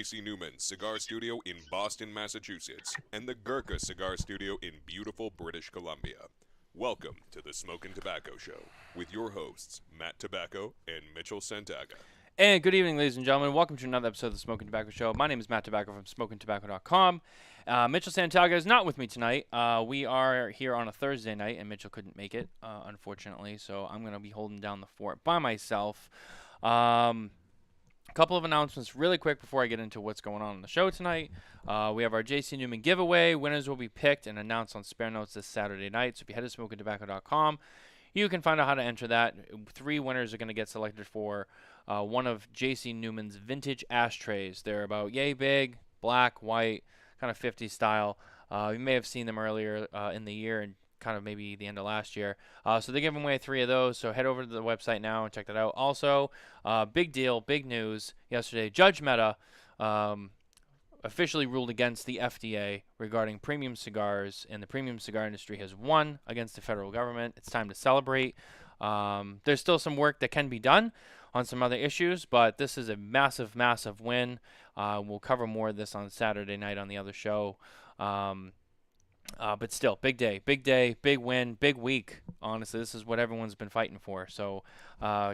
J.C. Newman Cigar Studio in Boston, Massachusetts, and the Gurkha Cigar Studio in beautiful British Columbia. Welcome to the Smokin Tabacco Show with your hosts, Matt Tobacco and Mitchell Santaga. And good evening, ladies and gentlemen. Welcome to another episode of the Smokin Tabacco Show. My name is Matt Tobacco from SmokinTabacco.com. Mitchell Santaga is not with me tonight. We are here on a Thursday night, and Mitchell couldn't make it, unfortunately, so I'm going to be holding down the fort by myself. A couple of announcements really quick before I get into what's going on the show tonight. We have our J.C. Newman giveaway. Winners will be picked and announced on Spare Notes this Saturday night, so if you head to SmokinTabacco.com, you can find out how to enter that. 3 winners are going to get selected for one of J.C. Newman's vintage ashtrays. They're about yay big, black, white, kind of 50s style. You may have seen them earlier in the year and kind of maybe the end of last year. So they're giving away 3 of those, so head over to the website now and check that out. Also, big deal, big news yesterday. Judge Mehta officially ruled against the FDA regarding premium cigars, and the premium cigar industry has won against the federal government. It's time to celebrate. There's still some work that can be done on some other issues, but this is a massive, massive win. We'll cover more of this on Saturday night on the other show. But still, big day, big win, big week. Honestly, this is what everyone's been fighting for. So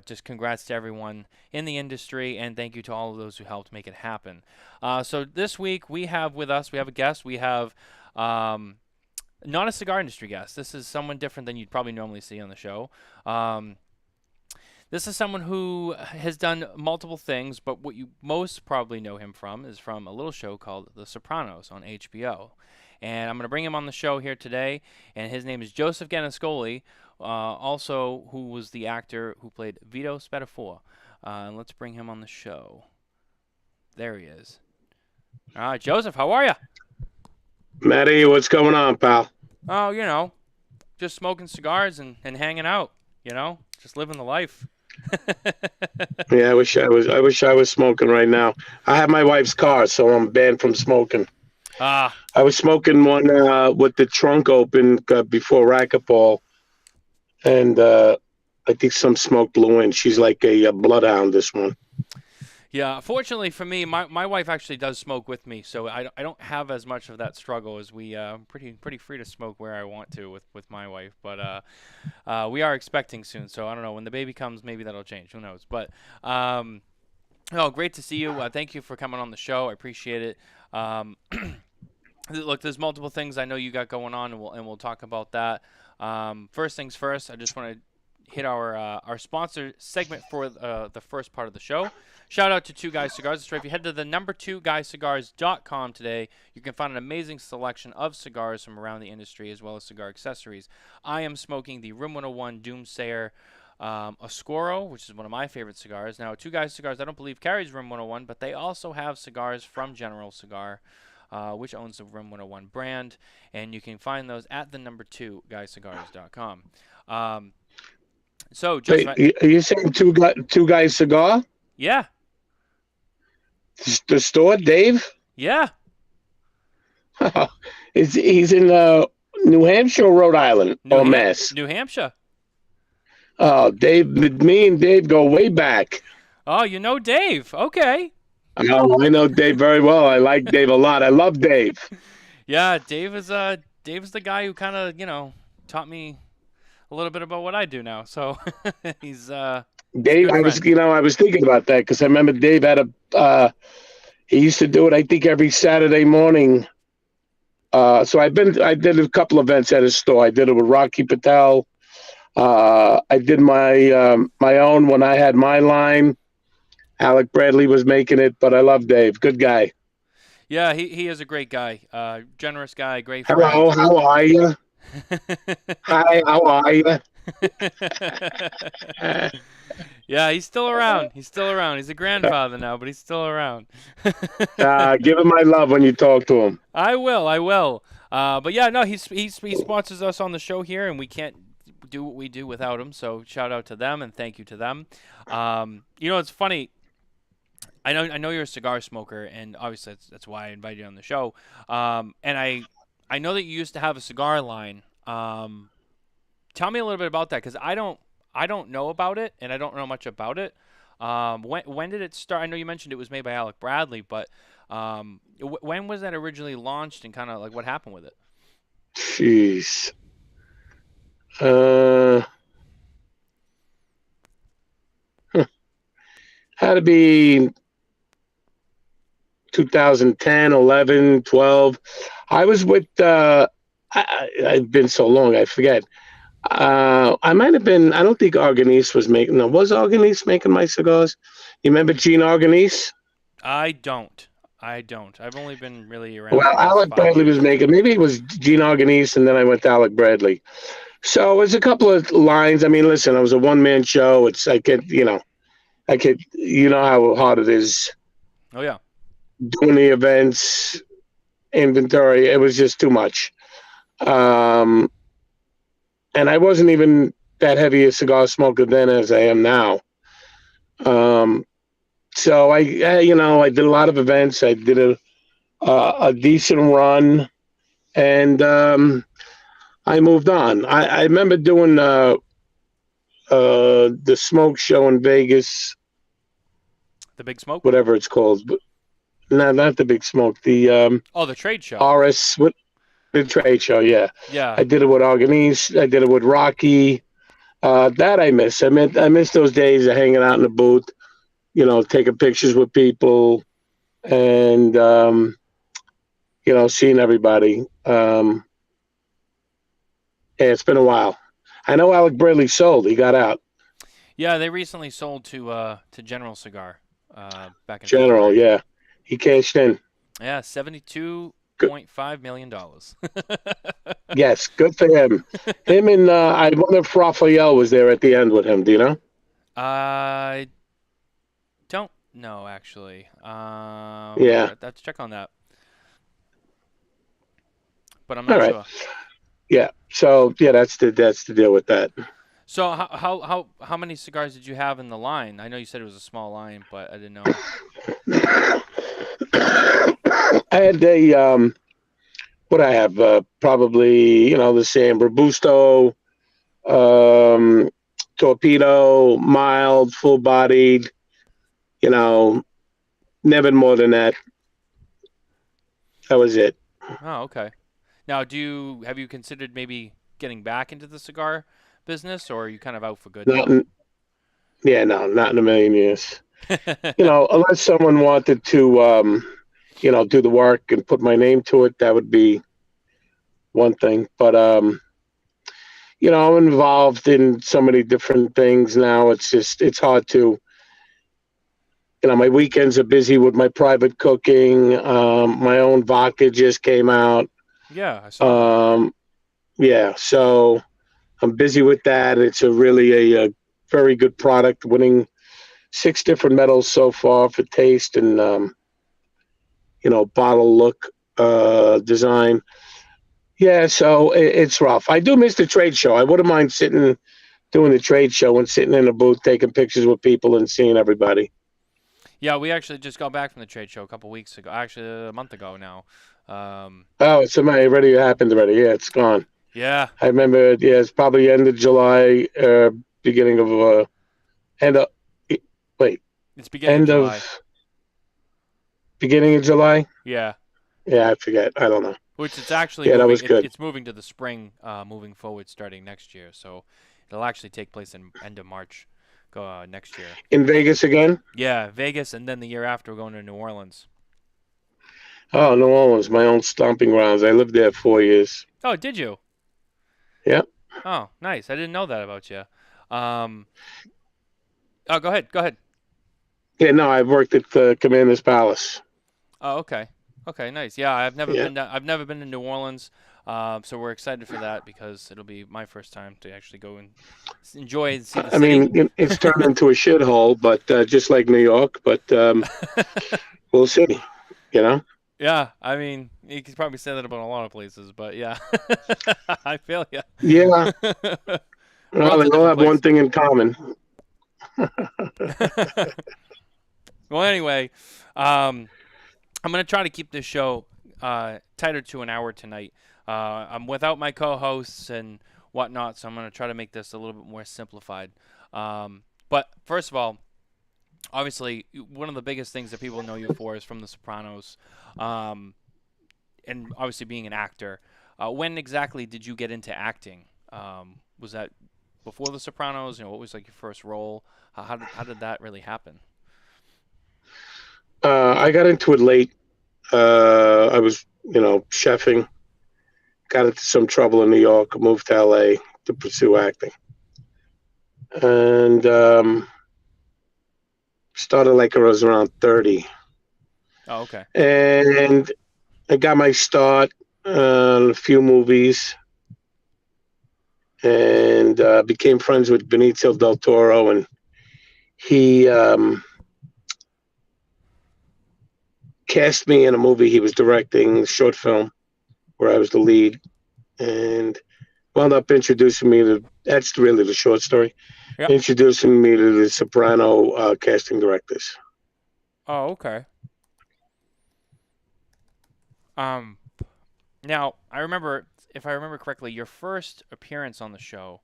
just congrats to everyone in the industry, and thank you to all of those who helped make it happen. So this week we have with us, we have a guest. We have not a cigar industry guest. This is someone different than you'd probably normally see on the show. This is someone who has done multiple things, but what you most probably know him from is from a little show called The Sopranos on HBO. And I'm going to bring him on the show here today, and his name is Joseph Gannascoli, also who was the actor who played Vito Spatafore. And let's bring him on the show. There he is. All right, Joseph, how are you? Matty, what's going on, pal? Oh, you know, just smoking cigars and hanging out, you know, just living the life. Yeah, I wish I was smoking right now. I have my wife's car, so I'm banned from smoking. I was smoking one with the trunk open before racquetball, and I think some smoke blew in. She's like a bloodhound, this one. Yeah, fortunately for me, my wife actually does smoke with me, so I don't have as much of that struggle as we pretty free to smoke where I want to with my wife. But we are expecting soon, so I don't know, when the baby comes, maybe that'll change. Who knows? But no, great to see you. Thank you for coming on the show. I appreciate it. Look, there's multiple things I know you got going on, and we'll talk about that. First things first, I just want to hit our sponsor segment for the first part of the show. Shout out to 2 Guys Cigars. That's right. If you head to the number 2guyscigars.com today, you can find an amazing selection of cigars from around the industry as well as cigar accessories. I am smoking the Room 101 Doomsayer Oscuro, which is one of my favorite cigars. Now, 2 Guys Cigars, I don't believe carries Room 101, but they also have cigars from General Cigar, which owns the Room 101 brand, and you can find those at the number 2guyscigars.com. So, Joseph, Wait, are you saying two guys cigar? Yeah. The store, Dave? Yeah. He's in New Hampshire or Rhode Island or Mass? New Hampshire. Oh, Dave, me and Dave go way back. Oh, you know Dave. Okay. Oh, I know Dave very well. I like Dave a lot. I love Dave. Yeah, Dave is the guy who kind of, taught me a little bit about what I do now. So he's Dave, I was thinking about that because I remember Dave had he used to do it, I think, every Saturday morning. So I did a couple events at his store. I did it with Rocky Patel. I did my own when I had my line. Alec Bradley was making it, but I love Dave. Good guy. Yeah, he is a great guy. Generous guy, great friend. Hello, how are you? Hi, how are you? Yeah, he's still around. He's a grandfather now, but he's still around. Give him my love when you talk to him. I will. But yeah, no, he sponsors us on the show here, and we can't do what we do without him. So shout out to them and thank you to them. It's funny. I know you're a cigar smoker, and obviously that's why I invited you on the show. And I know that you used to have a cigar line. Tell me a little bit about that, because I don't know about it, and I don't know much about it. When did it start? I know you mentioned it was made by Alec Bradley, but When was that originally launched, and kind of like what happened with it? Jeez. Uh, Had to be 2010, 11, 12. I was with, I've been so long, I forget. I might have been, I don't think Arganese was making, no, was Arganese making my cigars? You remember Gene Arganese? I don't. I've only been really around Well, for the last Alec 5 Bradley was years. making, maybe it was Gene Arganese, and then I went to Alec Bradley. So it was a couple of lines. I mean, listen, it was a one-man show. You know how hard it is Oh yeah. doing the events, inventory. It was just too much. And I wasn't even that heavy a cigar smoker then as I am now. So I did a lot of events. I did a decent run, and I moved on. I remember doing the smoke show in Vegas, The Big Smoke? whatever it's called. But, no, not the Big Smoke. The Oh, the trade show. RS, the trade show. Yeah, Yeah. I did it with Arganese. I did it with Rocky. That I miss. I miss those days of hanging out in the booth, taking pictures with people, and seeing everybody. Yeah, it's been a while. I know Alec Bradley sold. He got out. Yeah, they recently sold to General Cigar back in General, February. yeah. He cashed in. Yeah, $72.5 million. Yes, good for him. Him and I wonder if Raphael was there at the end with him. Do you know? I don't know, actually. Yeah. I have to check on that. But I'm not All right. sure. Yeah. So yeah, that's the deal with that. So how many cigars did you have in the line? I know you said it was a small line, but I didn't know. I had what I have probably the same Robusto, Torpedo, mild, full bodied. Never more than that. That was it. Oh, okay. Now, have you considered maybe getting back into the cigar business, or are you kind of out for good now? Not in a million years. Unless someone wanted to, do the work and put my name to it, that would be one thing. But, I'm involved in so many different things now. It's hard to, my weekends are busy with my private cooking. My own vodka just came out. Yeah, I saw that. Yeah, so I'm busy with that. It's really a very good product, winning 6 different medals so far for taste and bottle look, design. Yeah, so it's rough. I do miss the trade show. I wouldn't mind doing the trade show and sitting in a booth taking pictures with people and seeing everybody. Yeah, we actually just got back from the trade show a couple weeks ago. Actually, a month ago now. It's already happened already. Yeah, it's gone. Yeah. I remember. Yeah, it's probably end of July, beginning of wait. It's beginning of July. Beginning of July. Yeah. Yeah, I forget. I don't know. Which it's actually that was good. It's moving to the spring, moving forward, starting next year. So it'll actually take place in end of March, next year. In Vegas again? Yeah, Vegas, and then the year after we're going to New Orleans. Oh, New Orleans, my own stomping grounds. I lived there 4 years. Oh, did you? Yeah. Oh, nice. I didn't know that about you. Oh, go ahead. Yeah, no, I've worked at Commander's Palace. Oh, okay. Okay, nice. Yeah, I've never been to New Orleans, so we're excited for that because it'll be my first time to actually go and enjoy and see the city. I mean, it's turned into a shithole, but just like New York. But we'll see. Yeah, I mean, you could probably say that about a lot of places, but yeah, I feel you. Yeah. Well, they all have one thing in common. Well, anyway, I'm going to try to keep this show tighter to an hour tonight. I'm without my co-hosts and whatnot, so I'm going to try to make this a little bit more simplified. But first of all, obviously one of the biggest things that people know you for is from The Sopranos, um, and obviously being an actor. When exactly did you get into acting? Was that before The Sopranos? What was like your first role? How did that really happen? I got into it late. I was, chefing. Got into some trouble in New York. Moved to LA to pursue acting, and started like I was around 30, Oh, okay. and I got my start on a few movies, and became friends with Benicio del Toro, and he cast me in a movie he was directing, a short film where I was the lead, and wound up introducing me to. That's really the short story. Yep. Introducing me to the Soprano casting directors. Oh, okay. Um, Now I remember, if I remember correctly, your first appearance on the show,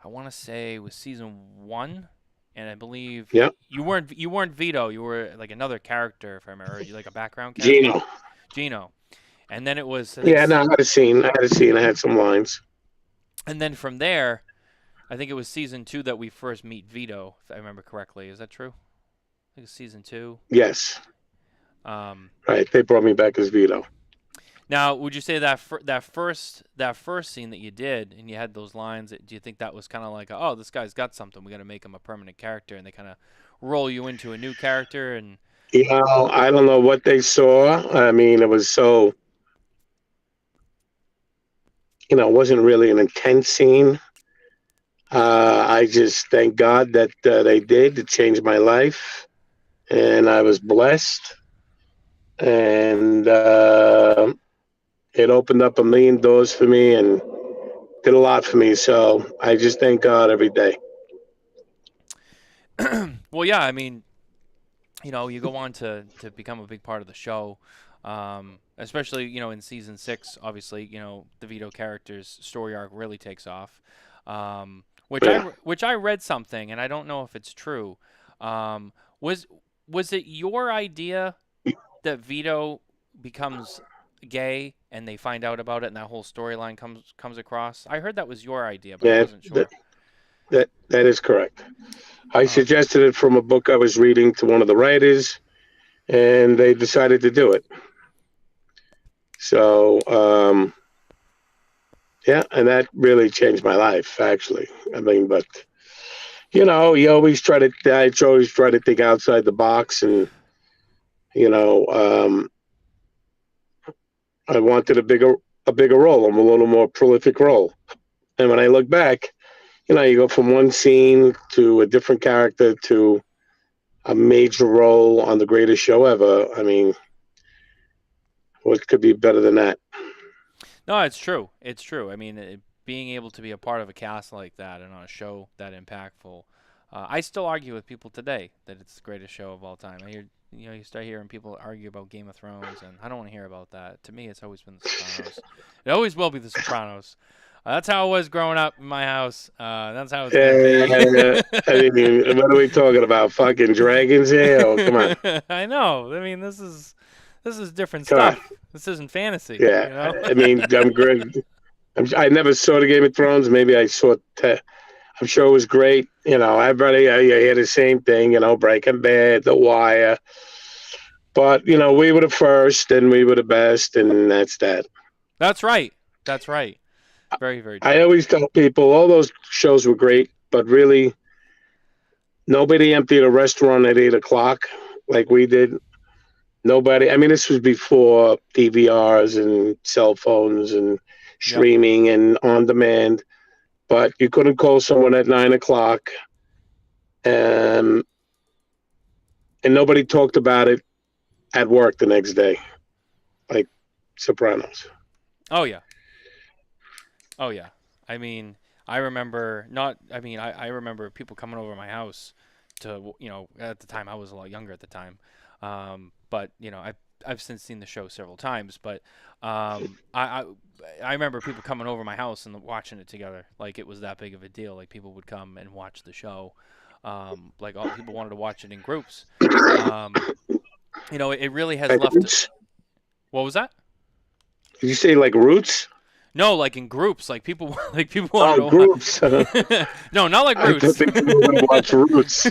I want to say was season 1, and I believe Yeah, you weren't Vito, you were like another character, if I remember, you like a background character, Gino. Gino, and then it was I think, Yeah, no, I had a scene. I had a scene. I had some lines. and then from there, I think it was season 2 that we first meet Vito, if I remember correctly. Is that true? I think it's season 2. Yes, Um, right. They brought me back as Vito. Now, would you say that that first scene that you did and you had those lines? Do you think that was kind of like, oh, this guy's got something? We got to make him a permanent character, and they kind of roll you into a new character? And I don't know what they saw. I mean, it was so. It wasn't really an intense scene. I just thank God that they did. It changed my life, and I was blessed. And it opened up a million doors for me and did a lot for me. So I just thank God every day. well, yeah, I mean, you go on to become a big part of the show, especially in season 6. Obviously, the Vito character's story arc really takes off. Which Yeah. I read something, and I don't know if it's true. Um, was it your idea that Vito becomes gay and they find out about it and that whole storyline comes across? I heard that was your idea, but I Yeah, wasn't sure. that is correct. I Oh, suggested it from a book I was reading to one of the writers, and they decided to do it. So, yeah, and that really changed my life, actually. I mean, but I always try to think outside the box, and you know, um, I wanted a bigger role, a little more prolific role. And when I look back, you go from one scene to a different character to a major role on the greatest show ever. I mean, what could be better than that? no, it's true. It's true. I mean, being able to be a part of a cast like that and on a show that impactful, I still argue with people today that it's the greatest show of all time. I hear, you start hearing people argue about Game of Thrones, and I don't want to hear about that. To me, it's always been The Sopranos. It always will be The Sopranos. That's how it was growing up in my house. That's how it's gonna Yeah, be. I mean, what are we talking about? Fucking dragons here? Oh, come on, I know. I mean, this is different come on. stuff. This isn't fantasy, Yeah, you know. I mean, I'm great. I never saw the Game of Thrones. Maybe I saw. I'm sure it was great. Everybody I hear the same thing. Breaking Bad, The Wire. But we were the first, and we were the best, and that's that. That's right. That's right. Very, very I true. always tell people all those shows were great, but really nobody emptied a restaurant at 8 o'clock like we did. Nobody. I mean, this was before DVRs and cell phones and Yep. streaming and on demand. But you couldn't call someone at 9 o'clock, um, and nobody talked about it at work the next day, like Sopranos. Oh yeah. Oh yeah. I mean, I remember not. I mean, I remember people coming over to my house to at the time I was a lot younger at the time, but I've since seen the show several times, but I remember people coming over my house and watching it together, like it was that big of a deal. Like people would come and watch the show. Like all people wanted to watch it in groups. It really has Like left. Roots? What was that? Did you say like Roots? No, like in groups, like people wanted Oh, to groups. watch. No, not like I thought Roots. they didn't want to watch Roots.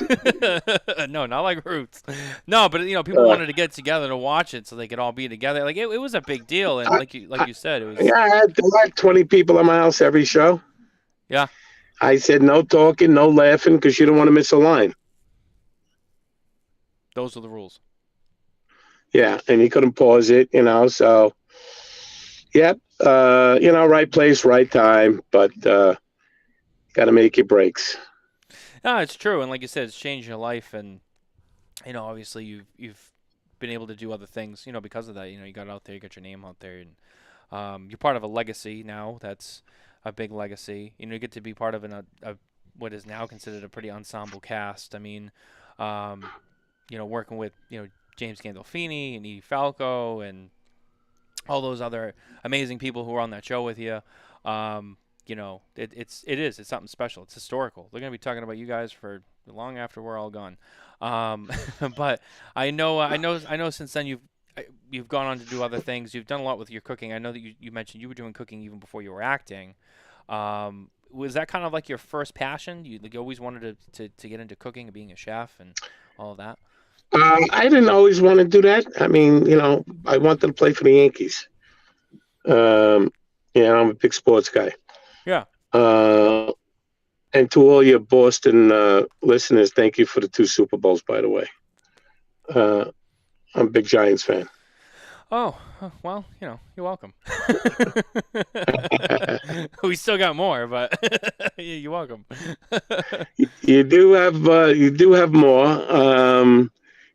No, not like Roots. No, but people wanted to get together to watch it so they could all be together. Like it was a big deal, and like you said, it was. Yeah, I had 20 people in my house every show. Yeah. I said no talking, no laughing, because you don't want to miss a line. Those are the rules. Yeah, and you couldn't pause it, so, yep, right place, right time, but got to make your breaks. No, it's true, and like you said, it's changed your life, and obviously you've been able to do other things, because of that. You got out there, you got your name out there, and you're part of a legacy now. That's a big legacy. You get to be part of a what is now considered a pretty ensemble cast. I mean, working with James Gandolfini and Edie Falco and all those other amazing people who were on that show with you. It's something special. It's historical. They're going to be talking about you guys for long after we're all gone. But I know since then you've gone on to do other things. You've done a lot with your cooking. I know that you mentioned you were doing cooking even before you were acting. Was that kind of like your first passion? You always wanted to get into cooking and being a chef and all of that? I didn't always want to do that. I mean, I wanted to play for the Yankees. I'm a big sports guy. Yeah. And to all your Boston listeners, thank you for the 2 Super Bowls, by the way. I'm a big Giants fan. Oh, well, you're welcome. We still got more, but you're welcome. You do have more.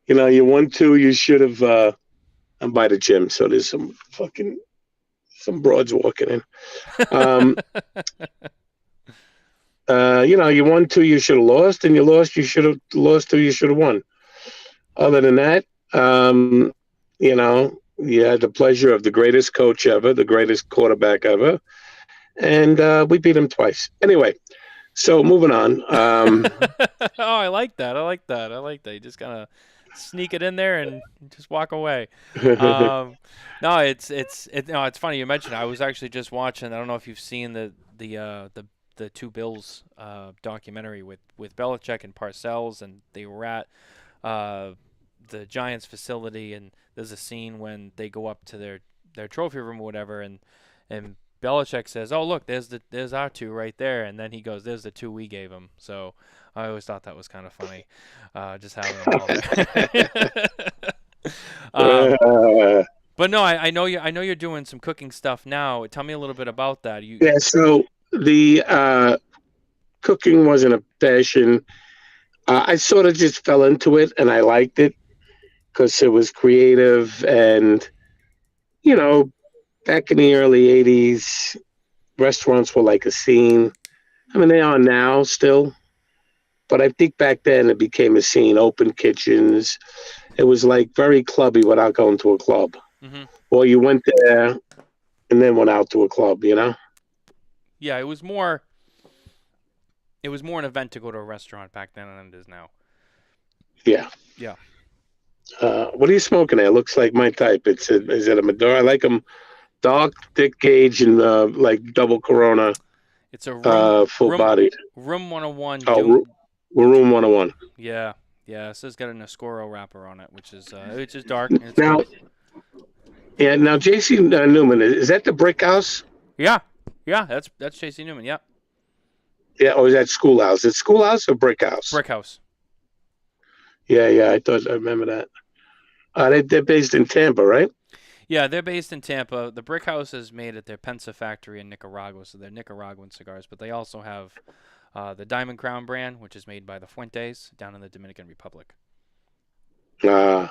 You won 2. You should have. I'm by the gym, so there's some broads walking in. You won 2. You should have lost, and you lost. You should have lost 2. You should have won. Other than that, you had the pleasure of the greatest coach ever, the greatest quarterback ever, and we beat him twice. Anyway, so moving on. Oh, I like that. You just kind of sneak it in there and just walk away. No, it's funny you mentioned it. I was actually just watching. I don't know if you've seen the 2 Bills documentary with Belichick and Parcells, and they were at the Giants facility, and there's a scene when they go up to their trophy room or whatever, and Belichick says, "Oh, look, there's our 2 right there," and then he goes, "There's the 2 we gave him." So I always thought that was kind of funny, just having them all there. But no, I know you're doing some cooking stuff now. Tell me a little bit about that. Yeah, so the cooking wasn't a passion. I sort of just fell into it, and I liked it because it was creative, and back in the early 80s, restaurants were like a scene. I mean, they are now still, but I think back then it became a scene. Open kitchens. It was like very clubby without going to a club. Mm-hmm. Or you went there and then went out to a club, Yeah, it was more an event to go to a restaurant back then than it is now. Yeah. Yeah. What are you smoking there? Looks like my type. Is it a Maduro? I like them dark, thick gauge, and like double Corona. It's a full bodied. Room 101. Room 101. Yeah. This has got an Oscuro wrapper on it, which is dark. Now, J.C. Newman, is that the Brick House? Yeah, that's J.C. Newman. Yep. Yeah, or is that Schoolhouse? Is it Schoolhouse or Brick House? Brick House. Yeah, I remember that. They're based in Tampa, right? Yeah, they're based in Tampa. The Brick House is made at their Pensa factory in Nicaragua, so they're Nicaraguan cigars. But they also have the Diamond Crown brand, which is made by the Fuentes down in the Dominican Republic. I'd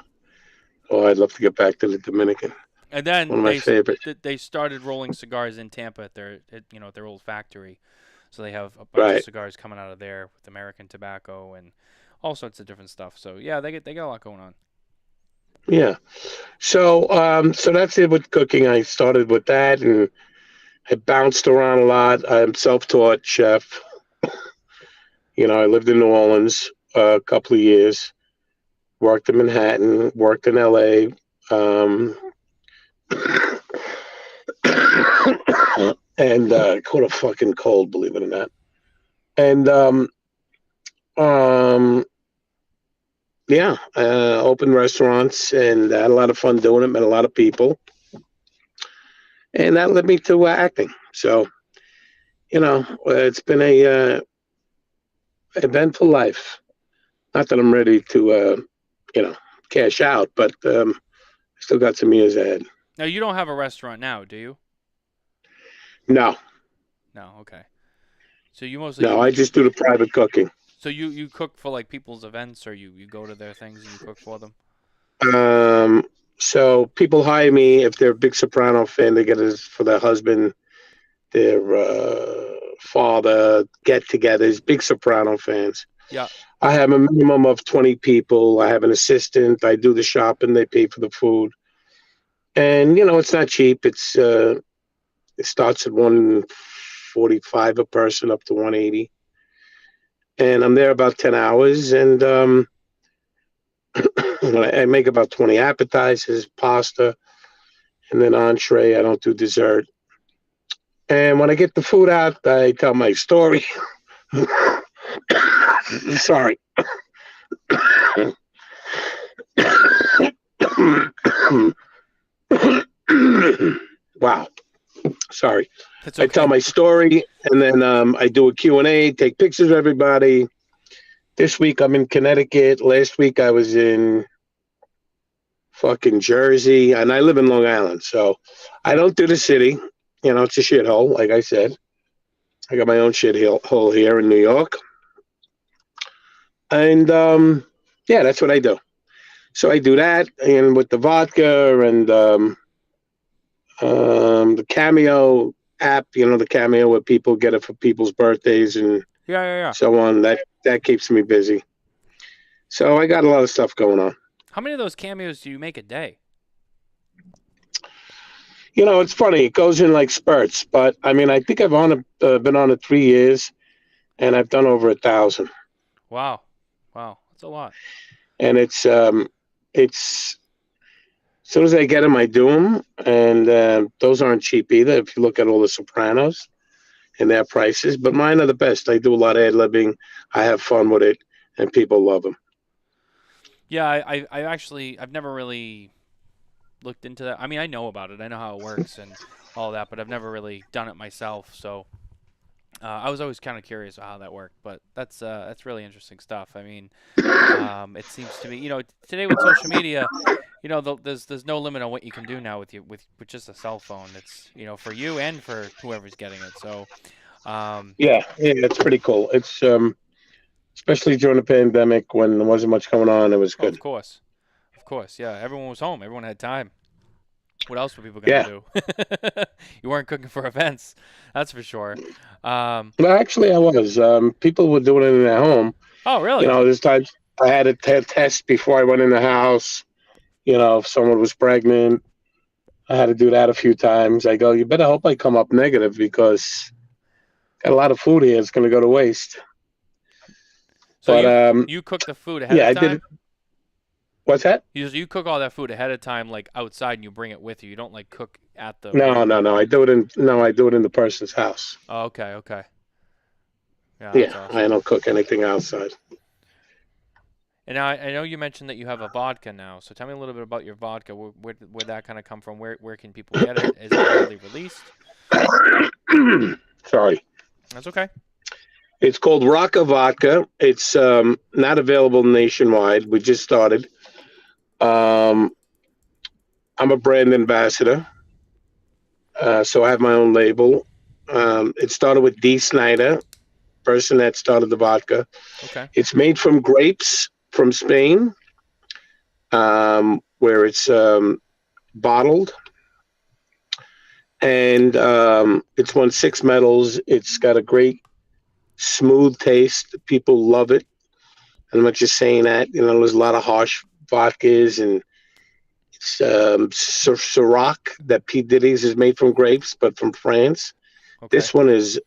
love to get back to the Dominican. And then one of my favorites. They started rolling cigars in Tampa at their old factory, so they have a bunch of cigars coming out of there with American tobacco and all sorts of different stuff. So yeah, they got a lot going on. Yeah. So that's it with cooking. I started with that, and I bounced around a lot. I'm self-taught chef. I lived in New Orleans, a couple of years. Worked in Manhattan, worked in LA. And caught a fucking cold, believe it or not. And opened restaurants and had a lot of fun doing it. Met a lot of people, and that led me to acting. So, it's been a eventful life. Not that I'm ready to, cash out, but still got some years ahead. Now, you don't have a restaurant now, do you? No. No, okay. So you mostly... No, I just do the private cooking. So you cook for, like, people's events, or you go to their things and you cook for them? So people hire me if they're a big Soprano fan. They get it for their husband, their father, get-togethers, big Soprano fans. Yeah. I have a minimum of 20 people. I have an assistant. I do the shopping. They pay for the food. And, it's not cheap. It starts at $145 a person up to $180. And I'm there about 10 hours. And I make about 20 appetizers, pasta, and then entree. I don't do dessert. And when I get the food out, I tell my story. Sorry. Wow. Sorry. That's okay. I tell my story, and then I do a Q&A, take pictures of everybody. This week I'm in Connecticut. Last week I was in fucking Jersey, and I live in Long Island, so I don't do the city. It's a shithole, like I said. I got my own shithole here in New York. And, that's what I do. So I do that, and with the vodka and the Cameo app, the Cameo where people get it for people's birthdays and so on. That keeps me busy. So I got a lot of stuff going on. How many of those cameos do you make a day? It's funny. It goes in like spurts, but I mean, I think I've been on it 3 years, and I've done over 1,000. Wow, that's a lot. And it's as soon as I get them, I do them, and those aren't cheap either. If you look at all the Sopranos and their prices, but mine are the best. I do a lot of ad-libbing. I have fun with it, and people love them. Yeah, I've never really looked into that. I mean, I know about it. I know how it works and all that, but I've never really done it myself. So I was always kind of curious how that worked. But that's really interesting stuff. I mean, it seems to me, today with social media, there's no limit on what you can do now with just a cell phone. It's for you and for whoever's getting it. So yeah, it's pretty cool. It's especially during the pandemic when there wasn't much going on. It was good. Oh, of course, yeah. Everyone was home. Everyone had time. What else were people going to do? You weren't cooking for events, that's for sure. Well, actually, I was. People were doing it in their home. Oh, really? There's times I had a test before I went in the house. If someone was pregnant, I had to do that a few times. I go, you better hope I come up negative because got a lot of food here. It's going to go to waste. So but you cook the food ahead of time? I did. What's that? You cook all that food ahead of time, like outside, and you bring it with you. You don't like cook at the. No. I do it in the person's house. Oh, okay. Yeah. Awesome. I don't cook anything outside. And I know you mentioned that you have a vodka now. So tell me a little bit about your vodka. Where that kind of come from? Where can people get it? Is it already released? Sorry. That's okay. It's called Roca Vodka. It's not available nationwide. We just started. I'm a brand ambassador, so I have my own label. It started with D. Snyder, person that started the vodka. Okay. It's made from grapes from Spain, where it's bottled. And it's won 6 medals. It's got a great smooth taste. People love it. I'm not just saying that. There's a lot of harsh vodkas, and it's Ciroc that P. Diddy's is made from grapes, but from France. Okay. This one is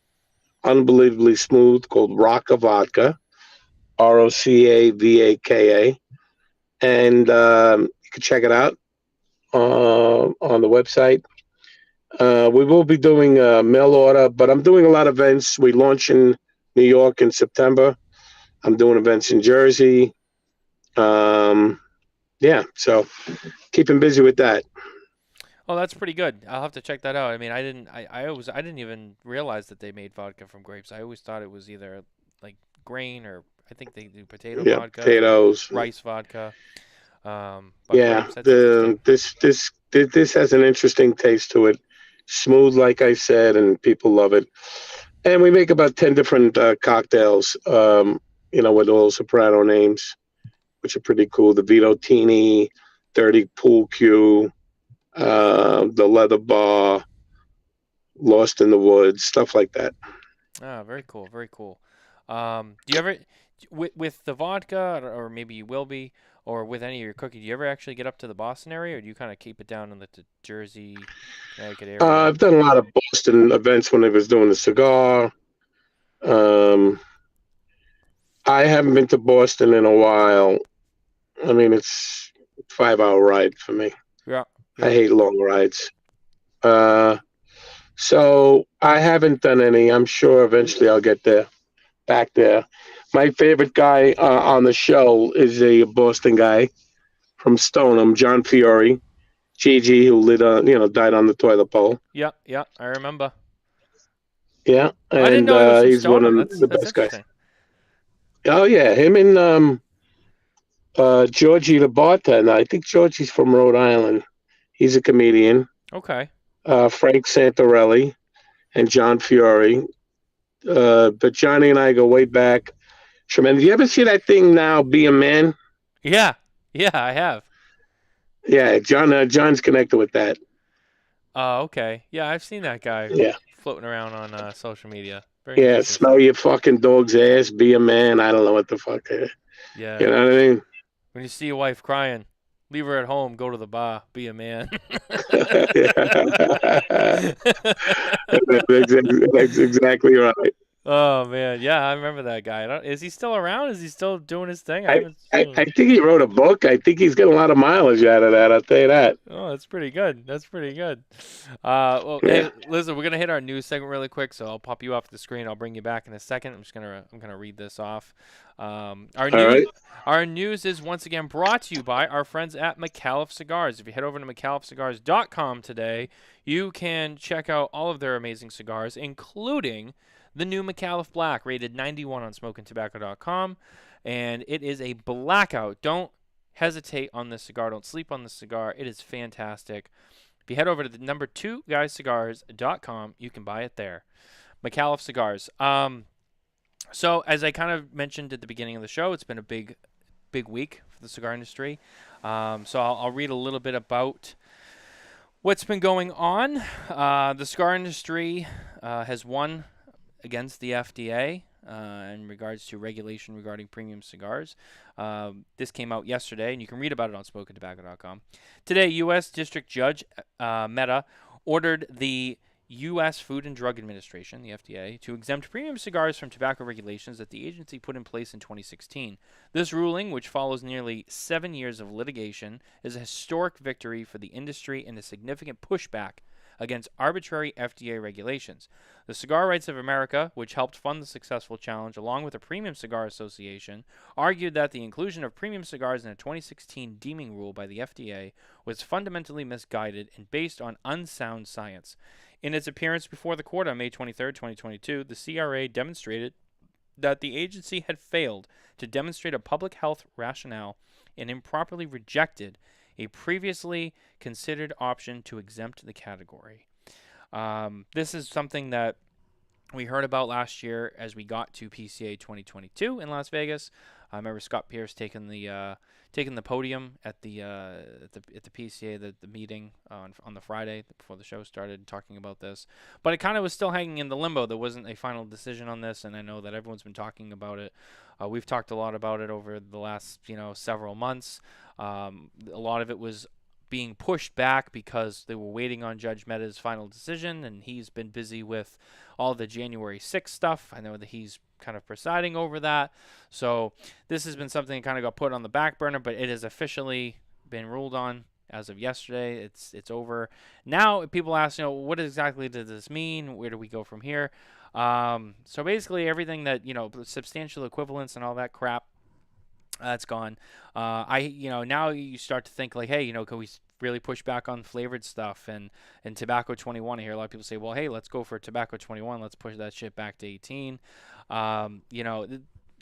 unbelievably smooth, called Roca Vodka. ROCAVAKA, and you can check it out on the website. We will be doing a mail order, but I'm doing a lot of events. We launch in New York in September. I'm doing events in Jersey. Yeah, so keeping busy with that. Oh, that's pretty good. I'll have to check that out. I mean, I didn't even realize that they made vodka from grapes. I always thought it was either like grain or I think they do potato Yeah, vodka or potatoes. rice vodka. But Yeah, grapes, that's interesting. this has an interesting taste to it. Smooth, like I said, and people love it. And we make about 10 different cocktails, with all soprano names, which are pretty cool. The Vito Tini, Dirty Pool Cue, the Leather Bar, Lost in the Woods, stuff like that. Ah, very cool, very cool. Do you ever, with the vodka, or maybe you will be, or with any of your cooking, do you ever actually get up to the Boston area, or do you kind of keep it down in the Jersey, Connecticut area? I've done a lot of Boston events when I was doing the cigar. Um, I haven't been to Boston in a while. I mean, it's a 5 hour ride for me. Yeah, I yeah. hate long rides. Uh, so I haven't done any. I'm sure eventually I'll get there, back there. My favorite guy on the show is a Boston guy from Stoneham, John Fiore, Gigi, who died on the toilet pole. Yeah, yeah, I remember. Yeah, I didn't and know he was from he's one Stoneham. of That's the that's best guys. interesting. Oh yeah, him and Georgie the bartender. I think Georgie's from Rhode Island. He's a comedian. Okay. Frank Santarelli and John Fiore. But Johnny and I go way back. Tremendous. You ever see that thing now, Be a Man? Yeah, yeah, I have. Yeah, John's connected with that. Oh, okay. Yeah, I've seen that guy Yeah. floating around on social media. Very Yeah, interesting smell stuff. your fucking dog's ass, be a man. I don't know what the fuck. Yeah. You know what I mean? When you see your wife crying, leave her at home, go to the bar, be a man. That's exactly right. Oh man, yeah, I remember that guy. Is he still around? Is he still doing his thing? I I, haven't I, seen I him. think he wrote a book. I think he's getting a lot of mileage out of that. I'll tell you that. Oh, that's pretty good. That's pretty good. Well, Yeah. hey, listen, we're gonna hit our news segment really quick, so I'll pop you off the screen. I'll bring you back in a second. I'm gonna read this off. Our All news right. our news is once again brought to you by our friends at McAuliffe Cigars. If you head over to McAuliffeCigars.com today, you can check out all of their amazing cigars, including the new McAuliffe Black, rated 91 on SmokinTobacco.com, and it is a blackout. Don't hesitate on this cigar. Don't sleep on this cigar. It is fantastic. If you head over to the number 2 guyscigars.com, you can buy it there. McAuliffe Cigars. So as I kind of mentioned at the beginning of the show, it's been a big week for the cigar industry. So I'll read a little bit about what's been going on. The cigar industry has won against the FDA in regards to regulation regarding premium cigars. This came out yesterday, and you can read about it on SmokinTobacco.com. Today, U.S. District Judge Mehta ordered the U.S. Food and Drug Administration, the FDA, to exempt premium cigars from tobacco regulations that the agency put in place in 2016. This ruling, which follows nearly 7 years of litigation, is a historic victory for the industry and a significant pushback against arbitrary FDA regulations. The Cigar Rights of America, which helped fund the successful challenge along with the Premium Cigar Association, argued that the inclusion of premium cigars in a 2016 deeming rule by the FDA was fundamentally misguided and based on unsound science. In its appearance before the court on May 23, 2022, the CRA demonstrated that the agency had failed to demonstrate a public health rationale and improperly rejected a previously considered option to exempt the category. This is something that we heard about last year as we got to PCA 2022 in Las Vegas. I remember Scott Pierce taking the podium at the PCA the meeting on the Friday before the show started, talking about this. But it kind of was still hanging in the limbo. There wasn't a final decision on this, and I know that everyone's been talking about it. We've talked a lot about it over the last several months. A lot of it was being pushed back because they were waiting on Judge Mehta's final decision, and he's been busy with all the January 6th stuff. I know that he's kind of presiding over that. So this has been something that kind of got put on the back burner, but it has officially been ruled on as of yesterday. It's over. Now people ask, what exactly does this mean? Where do we go from here? So basically everything that, substantial equivalence and all that crap, that's gone. Now you start to think like, hey, can we really push back on flavored stuff and tobacco 21? I hear a lot of people say, well, hey, let's go for tobacco 21. Let's push that shit back to 18.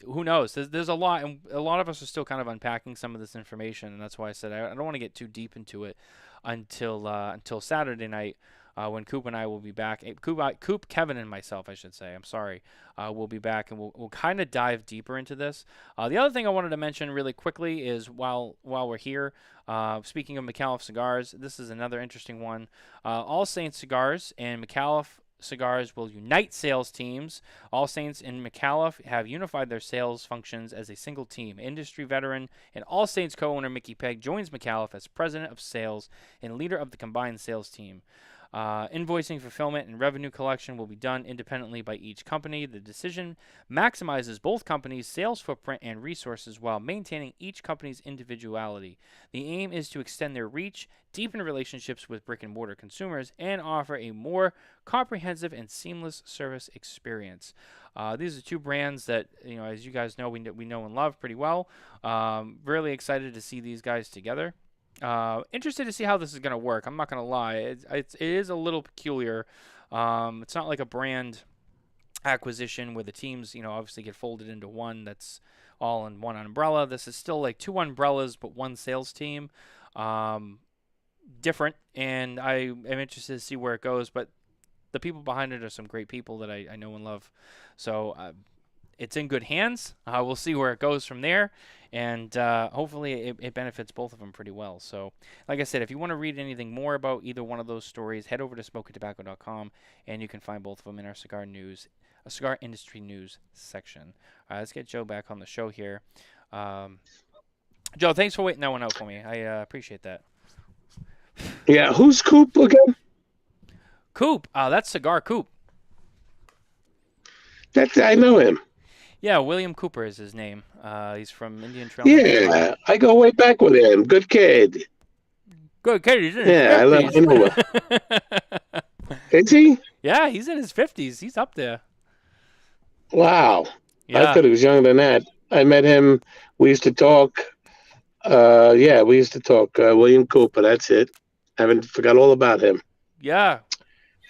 Who knows? There's a lot, and a lot of us are still kind of unpacking some of this information, and that's why I said I don't want to get too deep into it until Saturday night. When Coop and I will be back. Coop, Kevin, and myself, I should say. I'm sorry. We'll be back, and we'll kind of dive deeper into this. The other thing I wanted to mention really quickly is while we're here, speaking of McAuliffe Cigars, this is another interesting one. All Saints Cigars and McAuliffe Cigars will unite sales teams. All Saints and McAuliffe have unified their sales functions as a single team. Industry veteran and All Saints co-owner Mickey Pegg joins McAuliffe as president of sales and leader of the combined sales team. Invoicing, fulfillment, and revenue collection will be done independently by each company. The decision maximizes both companies' sales footprint and resources while maintaining each company's individuality. The aim is to extend their reach, deepen relationships with brick-and-mortar consumers, and offer a more comprehensive and seamless service experience. These are two brands that, as you guys know, we know and love pretty well. Really excited to see these guys together. Interested to see how this is going to work. I'm not going to lie. It is a little peculiar. It's not like a brand acquisition where the teams, obviously get folded into one that's all in one umbrella. This is still like two umbrellas, but one sales team. Different, and I am interested to see where it goes, but the people behind it are some great people that I know and love. So it's in good hands. We'll see where it goes from there. And hopefully it benefits both of them pretty well. So, like I said, if you want to read anything more about either one of those stories, head over to SmokinTabacco.com, and you can find both of them in our cigar industry news section. All right, let's get Joe back on the show here. Joe, thanks for waiting that one out for me. I appreciate that. Yeah, who's Coop again? Coop, that's Cigar Coop. I know him. Yeah, William Cooper is his name. He's from Indian Trail. Yeah, I go way back with him. Good kid. Good kid. He's in his Yeah, 50s. I know. Is he? Yeah, he's in his 50s. He's up there. Wow. Yeah. I thought he was younger than that. I met him. We used to talk. We used to talk. William Cooper, that's it. I haven't forgot all about him. Yeah.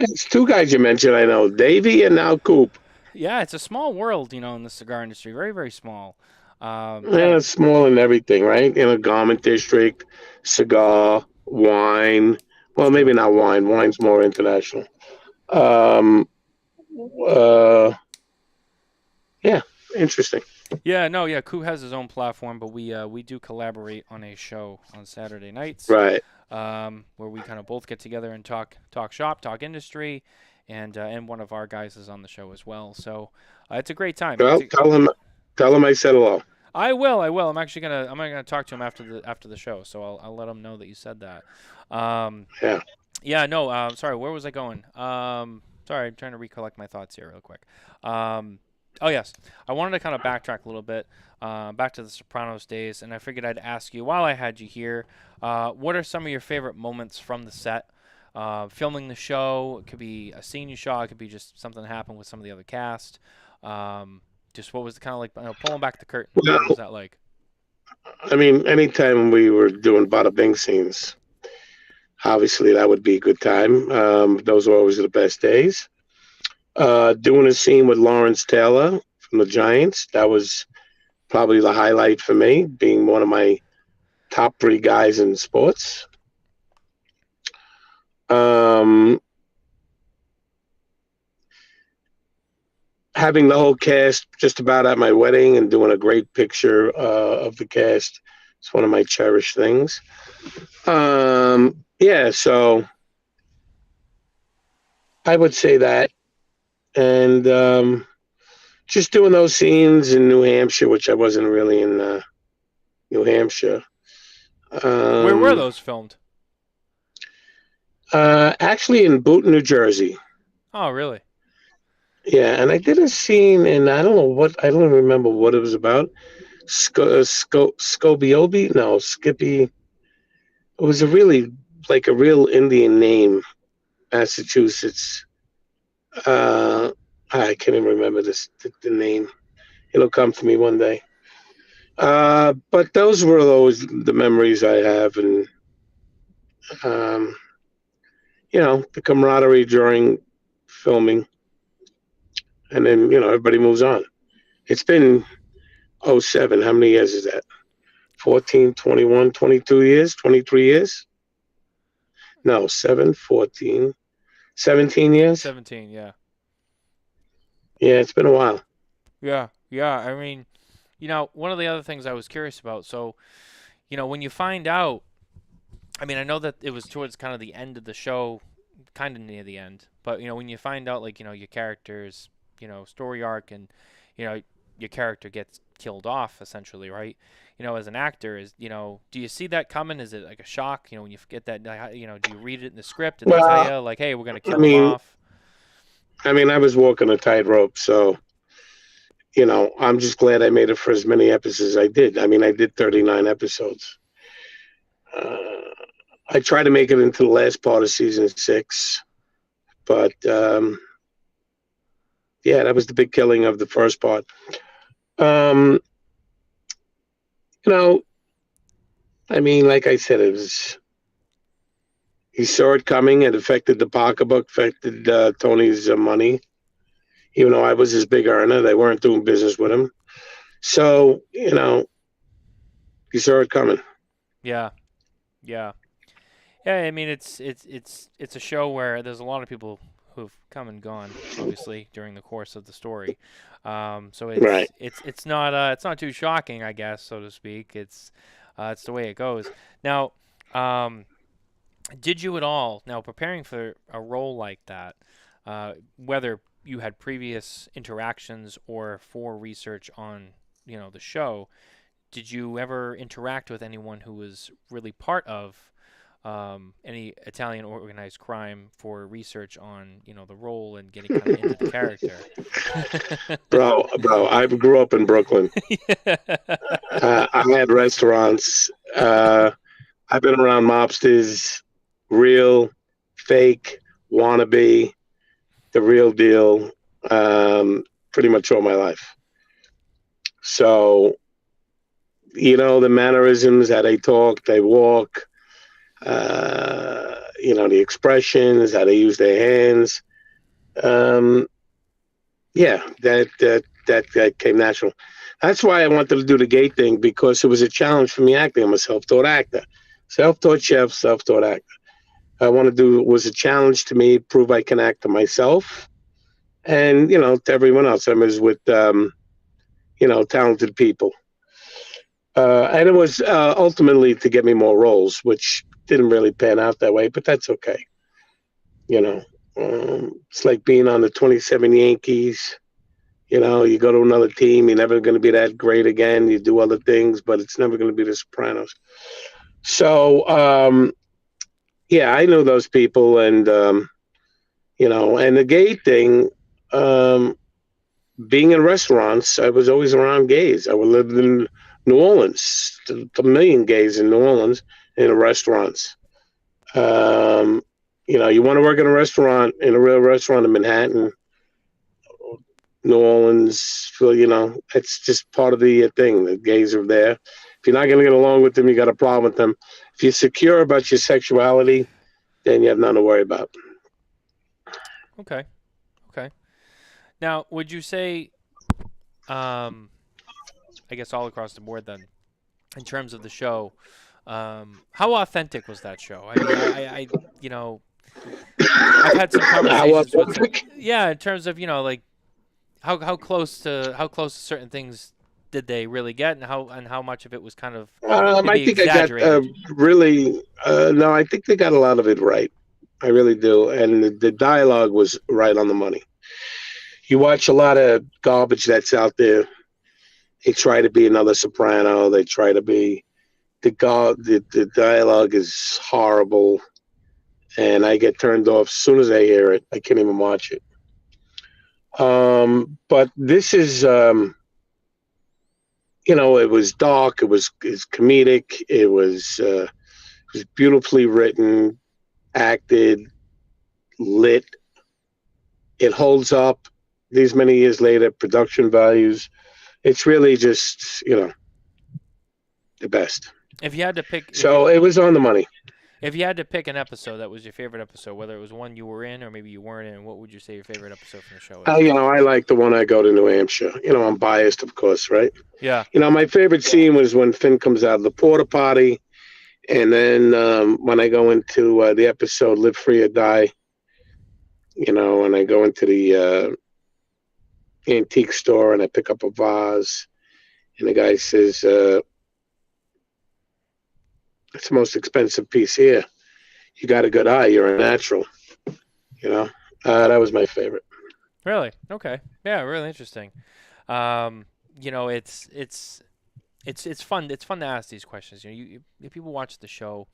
It's two guys you mentioned, I know. Davey and now Coop. Yeah, it's a small world, in the cigar industry. Very, very small. It's small in everything, right? In a garment district, cigar, wine. Well, maybe not wine. Wine's more international. Yeah, interesting. Yeah, no, yeah. Coop has his own platform, but we do collaborate on a show on Saturday nights, Right. Where we kind of both get together and talk shop, talk industry, and one of our guys is on the show as well. So it's a great time. Well, tell him I said hello. I will. I'm actually gonna talk to him after the show. So I'll let him know that you said that. Yeah. Yeah. No. Sorry. Where was I going? Sorry. I'm trying to recollect my thoughts here real quick. Oh yes. I wanted to kind of backtrack a little bit, back to the Sopranos days, and I figured I'd ask you while I had you here, what are some of your favorite moments from the set? Filming the show, it could be a scene you shot, it could be just something that happened with some of the other cast. Just what was it kind of like, pulling back the curtain? Well, what was that like? I mean, anytime we were doing bada bing scenes, obviously that would be a good time. Those were always the best days. Doing a scene with Lawrence Taylor from the Giants, that was probably the highlight for me, being one of my top 3 guys in sports. Having the whole cast just about at my wedding and doing a great picture of the cast, it's one of my cherished things. So I would say that. And just doing those scenes in New Hampshire, which I wasn't really in New Hampshire. Where were those filmed? Actually in Boonton, New Jersey. Oh, really? Yeah, and I did a scene, and I don't know I don't remember what it was about. Scobiobi? No, Skippy. It was like a real Indian name, Massachusetts. Uh, I can't even remember the name. It'll come to me one day. But those were always the memories I have, and um, the camaraderie during filming, and then everybody moves on. It's been '07. How many years is that? 14, 21, 22 years, 23 years? No, 7, 14, 17 years. 17, yeah. Yeah, it's been a while. Yeah, yeah. I mean, one of the other things I was curious about. So, when you find out, I mean, I know that it was towards kind of the end of the show, kind of near the end. But when you find out, like, your character's, story arc, and your character gets killed off essentially, right? As an actor, do you see that coming? Is it like a shock? When you get that, do you read it in the script and they tell you like, hey, we're gonna kill him off? I mean, I was walking a tightrope, so I'm just glad I made it for as many episodes as I did. I mean, I did 39 episodes. I tried to make it into the last part of season 6, but yeah, that was the big killing of the first part. I mean, like I said, he saw it coming. It affected the pocketbook, affected Tony's money. Even though I was his big earner, they weren't doing business with him. So, he saw it coming. Yeah, yeah, yeah. I mean, it's a show where there's a lot of people who've come and gone, obviously, during the course of the story. So it's Right. it's not too shocking, I guess, so to speak. It's the way it goes. Now, did you at all, now preparing for a role like that, whether you had previous interactions or for research on the show, did you ever interact with anyone who was really part of any Italian organized crime for research on the role and getting kind of into the character? Bro, I grew up in Brooklyn. I had restaurants. I've been around mobsters, real, fake, wannabe, the real deal, pretty much all my life. So, the mannerisms, how they talk, they walk, the expressions, how they use their hands. Yeah, that came natural. That's why I wanted to do the gay thing, because it was a challenge for me acting. I'm a self-taught actor, self-taught chef, self-taught actor. It was a challenge to me, prove I can act to myself and, to everyone else. I was with, talented people. And it was ultimately to get me more roles, which didn't really pan out that way, but that's okay. It's like being on the 27 Yankees. You go to another team, you're never going to be that great again. You do other things, but it's never going to be the Sopranos. So, yeah, I know those people, and and the gay thing. Being in restaurants, I was always around gays. I would live in New Orleans, a million gays in New Orleans in restaurants. You want to work in a restaurant, in a real restaurant in Manhattan, New Orleans, it's just part of the thing. The gays are there. If you're not going to get along with them, you got a problem with them. If you're secure about your sexuality, then you have nothing to worry about. Okay. Now, would you say, I guess all across the board then, in terms of the show, how authentic was that show? I mean, I've had some conversations with, yeah, in terms of, like, how close to certain things did they really get, and how much of it was kind of I think exaggerated? I got really no. I think they got a lot of it right. I really do, and the dialogue was right on the money. You watch a lot of garbage that's out there. They try to be another Soprano. They try to be the dialogue is horrible, and I get turned off as soon as I hear it. I can't even watch it. But this is, it was dark. It was comedic. It was beautifully written, acted, lit. It holds up these many years later. Production values. It's really just, the best. If you had to pick, it was on the money. If you had to pick an episode that was your favorite episode, whether it was one you were in or maybe you weren't in, what would you say your favorite episode from the show is? I like the one I go to New Hampshire. I'm biased, of course, right? Yeah. My favorite scene was when Finn comes out of the porta potty, and then when I go into the episode "Live Free or Die," and I go into the antique store and I pick up a vase, and the guy says, "It's the most expensive piece here. You got a good eye. You're a natural." That was my favorite. Really? Okay. Yeah, really interesting. It's fun. It's fun to ask these questions. If people watch the show,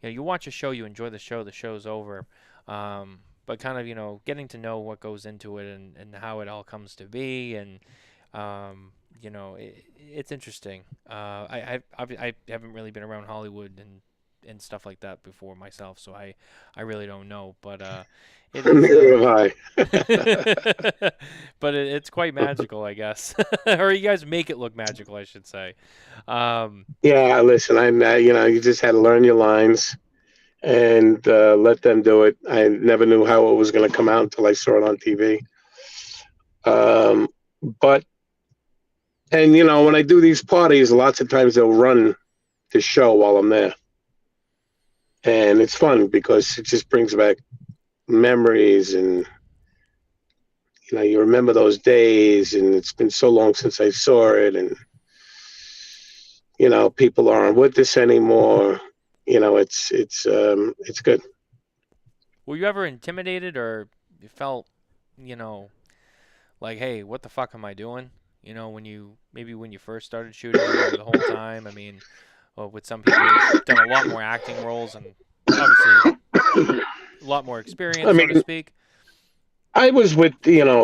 you watch a show, you enjoy the show. The show's over. But kind of, getting to know what goes into it and how it all comes to be, and it's interesting. I haven't really been around Hollywood and stuff like that before myself, so I really don't know. But neither have I. But it's quite magical, I guess. Or you guys make it look magical, I should say. Yeah, listen, you just had to learn your lines and let them do it. I never knew how it was going to come out until I saw it on TV. When I do these parties, lots of times they'll run the show while I'm there. And it's fun because it just brings back memories, and you remember those days, and it's been so long since I saw it, and people aren't with us anymore. It's good. Were you ever intimidated, or you felt like, hey, what the fuck am I doing? When you first started shooting, or the whole time? I mean, with some people who've done a lot more acting roles and obviously a lot more experience, so to speak. I was with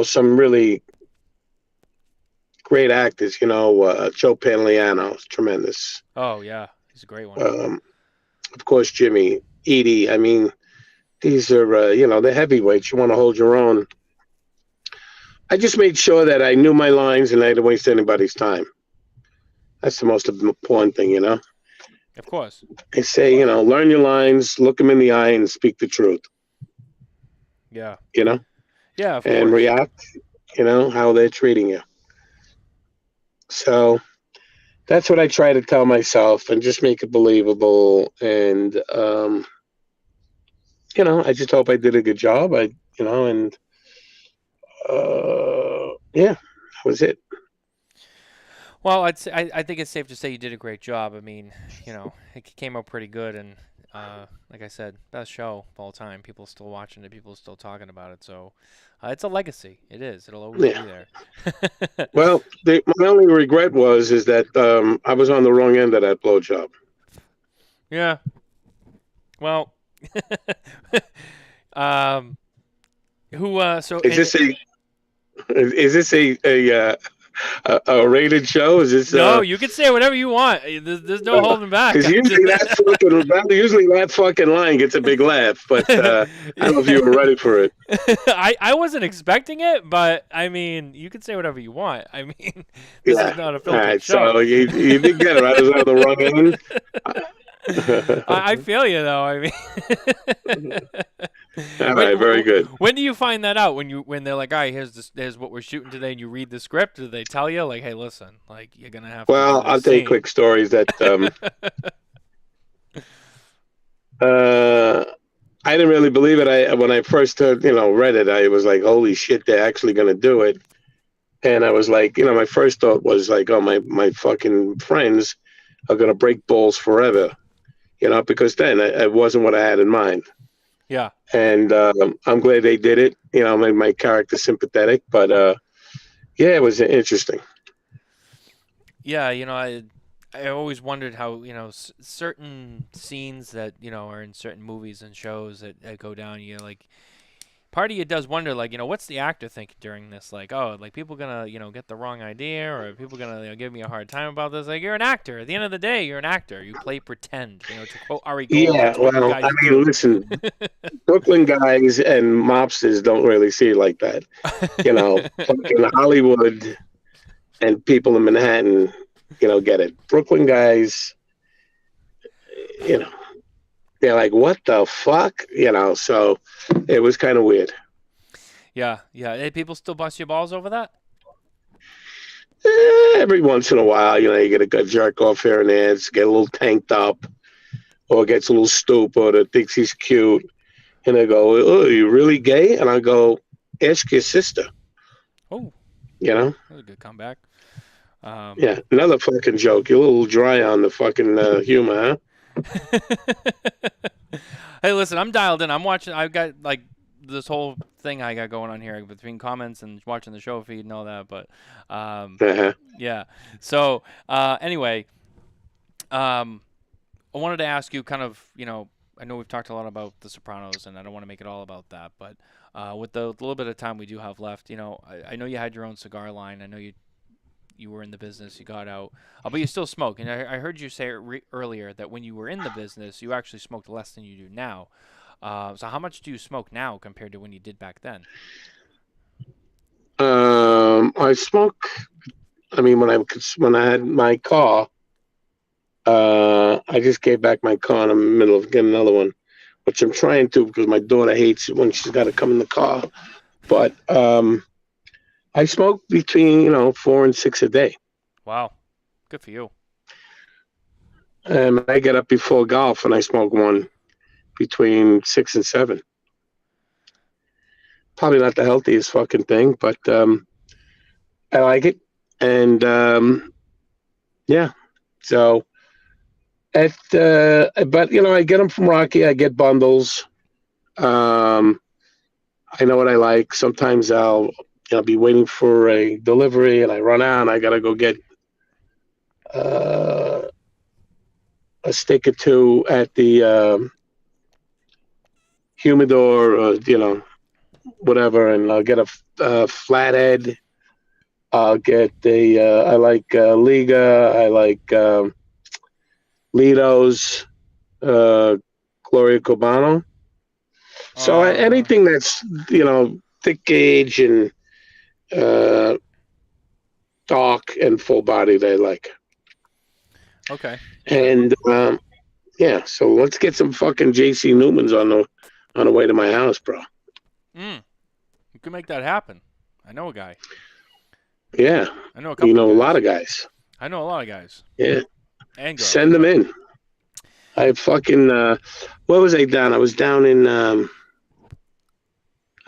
some really great actors. Joe Pantoliano is tremendous. Oh yeah, he's a great one. Of course, Jimmy, Edie. I mean, these are they're heavyweights. You want to hold your own. I just made sure that I knew my lines and I didn't waste anybody's time. That's the most important thing, Of course. I say, learn your lines, look them in the eye, and speak the truth. Yeah. Yeah, of and course. react, how they're treating you. So that's what I try to tell myself, and just make it believable. And, I just hope I did a good job. Yeah, that was it. Well, I think it's safe to say you did a great job. I mean, it came out pretty good, and like I said, best show of all time. People still watching it. People still talking about it. So it's a legacy. It is. It'll always be there. Well, my only regret is that I was on the wrong end of that blowjob. Yeah. Well. So is this a rated show? Is this no? You can say whatever you want. There's no holding back. Because usually that fucking line gets a big laugh, but I don't know if you were ready for it. I wasn't expecting it, but I mean, you can say whatever you want. I mean, this is not a filtered show. So you did get it. I was on the wrong end. I feel you though. I mean, all right, very good. When do you find that out? When they're like, "All right, here's what we're shooting today," and you read the script? Do they tell you like, "Hey, listen, like you're gonna have"? Well, I'll tell you quick stories that. I didn't really believe it. When I first read it, I was like, "Holy shit, they're actually gonna do it!" And I was like, my first thought was like, "Oh, my fucking friends are gonna break balls forever." Because then it wasn't what I had in mind. Yeah. And I'm glad they did it. Made my character sympathetic, but yeah, it was interesting. Yeah, I always wondered how, certain scenes that, are in certain movies and shows that go down, like, part of you does wonder, like, what's the actor thinking during this? Like, oh, like, people gonna, get the wrong idea, or are people gonna, give me a hard time about this? Like, you're an actor. At the end of the day, you're an actor. You play pretend. To quote Ari Gold, Yeah, that's what you well, guys I do. mean, listen, Brooklyn guys and mobsters don't really see it like that. Fucking Hollywood and people in Manhattan, get it. Brooklyn guys, you know, they're like, what the fuck? So it was kind of weird. Yeah. Hey, people still bust your balls over that? Every once in a while, you get a good jerk off here and there, get a little tanked up, or gets a little stupid, or thinks he's cute. And they go, oh, you really gay? And I go, ask your sister. Oh. That was a good comeback. Yeah, another fucking joke. You're a little dry on the fucking humor, huh? Hey, listen, I'm dialed in. I'm watching. I've got like this whole thing I got going on here between comments and watching the show feed and all that. But yeah. So anyway, I wanted to ask you kind of, I know we've talked a lot about The Sopranos, and I don't want to make it all about that. But with the little bit of time we do have left, I know you had your own cigar line. I know you were in the business, you got out, but you still smoke. And I heard you say earlier that when you were in the business, you actually smoked less than you do now. So how much do you smoke now compared to when you did back then? I smoke. I mean, when I had my car, I just gave back my car in the middle of getting another one, which I'm trying to because my daughter hates it when she's got to come in the car. But I smoke between 4 and 6 a day. Wow, good for you. And I get up before golf and I smoke one between 6 and 7. Probably not the healthiest fucking thing, but I like it. And yeah, so but I get them from Rocky. I get bundles. I know what I like. Sometimes I'll be waiting for a delivery and I run out and I gotta go get a stick or two at the humidor, whatever, and I'll get a flathead. I'll get I like Liga. I like Lido's, Gloria Cubano. So anything that's thick gauge and dark and full body, they like. Okay. And yeah, so let's get some fucking JC Newmans on the way to my house, bro. You can make that happen. I know a guy. Yeah. I know a couple. A lot of guys. I know a lot of guys. Yeah. And girls. Send them in. I fucking where was I down? I was down in I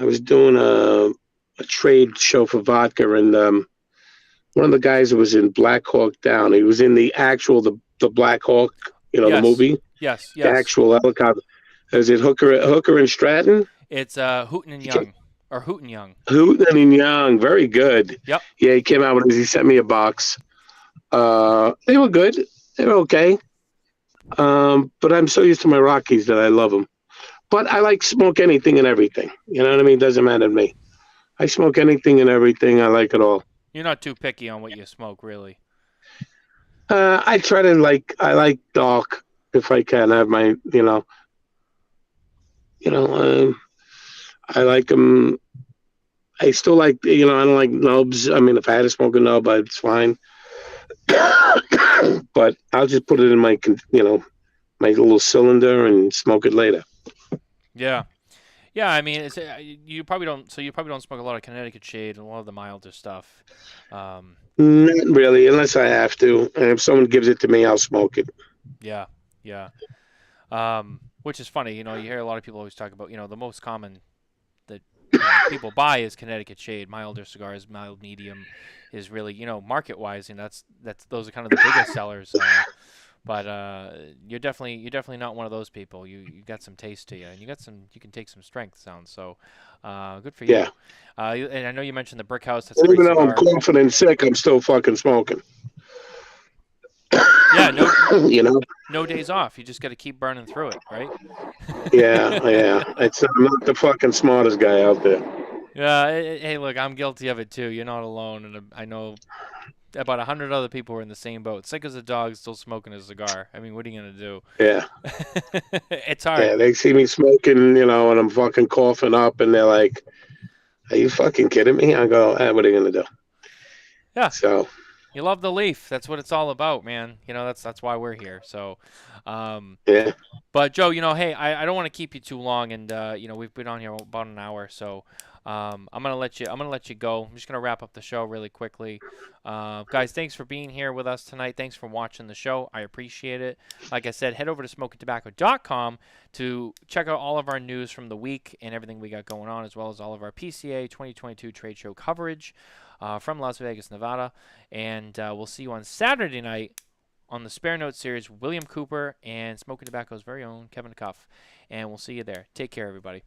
was doing a trade show for vodka, and one of the guys who was in Black Hawk Down, he was in the Black Hawk, Yes. the movie. Yes. The actual helicopter. Is it Hooker and Stratton? It's Hooten and Young. Or Hooten Young. Hooten and Young, very good. Yep. Yeah, he came out with it. He sent me a box. They were good. They were okay. But I'm so used to my Rockies that I love them. But I like smoke anything and everything. You know what I mean? Doesn't matter to me. I smoke anything and everything. I like it all. You're not too picky on what you smoke, really. I try to I like dark if I can. I have my, I like them. I still like, I don't like nubs. I mean, if I had to smoke a nub, it's fine. But I'll just put it in my, my little cylinder and smoke it later. Yeah. Yeah, I mean, it's you probably don't smoke a lot of Connecticut shade and a lot of the milder stuff. Not really, unless I have to. And if someone gives it to me, I'll smoke it. Yeah. Which is funny, you hear a lot of people always talk about, the most common that people buy is Connecticut shade. Milder cigars, mild medium is really, market-wise, and those are kind of the biggest sellers. But you're definitely not one of those people. You got some taste to you, and you can take some strength sounds. So good for you. Yeah. And I know you mentioned the Brick House. That's Even though I'm cigar. coughing and sick, I'm still fucking smoking. Yeah, You know? no days off. You just got to keep burning through it, right? Yeah. I'm not the fucking smartest guy out there. Yeah. Hey, look, I'm guilty of it too. You're not alone, and I know about 100 other people were in the same boat. Sick as a dog, still smoking a cigar. I mean, what are you gonna do? Yeah. It's hard. Yeah, they see me smoking, and I'm fucking coughing up, and they're like, "Are you fucking kidding me?" I go, "What are you gonna do?" Yeah. So You love the leaf. That's what it's all about, man. That's why we're here. So, yeah, but Joe, hey, I don't want to keep you too long, and we've been on here about an hour, so I'm gonna let you go. I'm just gonna wrap up the show really quickly. Guys, thanks for being here with us tonight. Thanks for watching the show. I appreciate it. Like I said, head over to smokingtobacco.com to check out all of our news from the week and everything we got going on, as well as all of our PCA 2022 trade show coverage from Las Vegas, Nevada. And we'll see you on Saturday night on the Spare Note series, William Cooper and Smokin Tobacco's very own Kevin Cuff. And we'll see you there. Take care, everybody.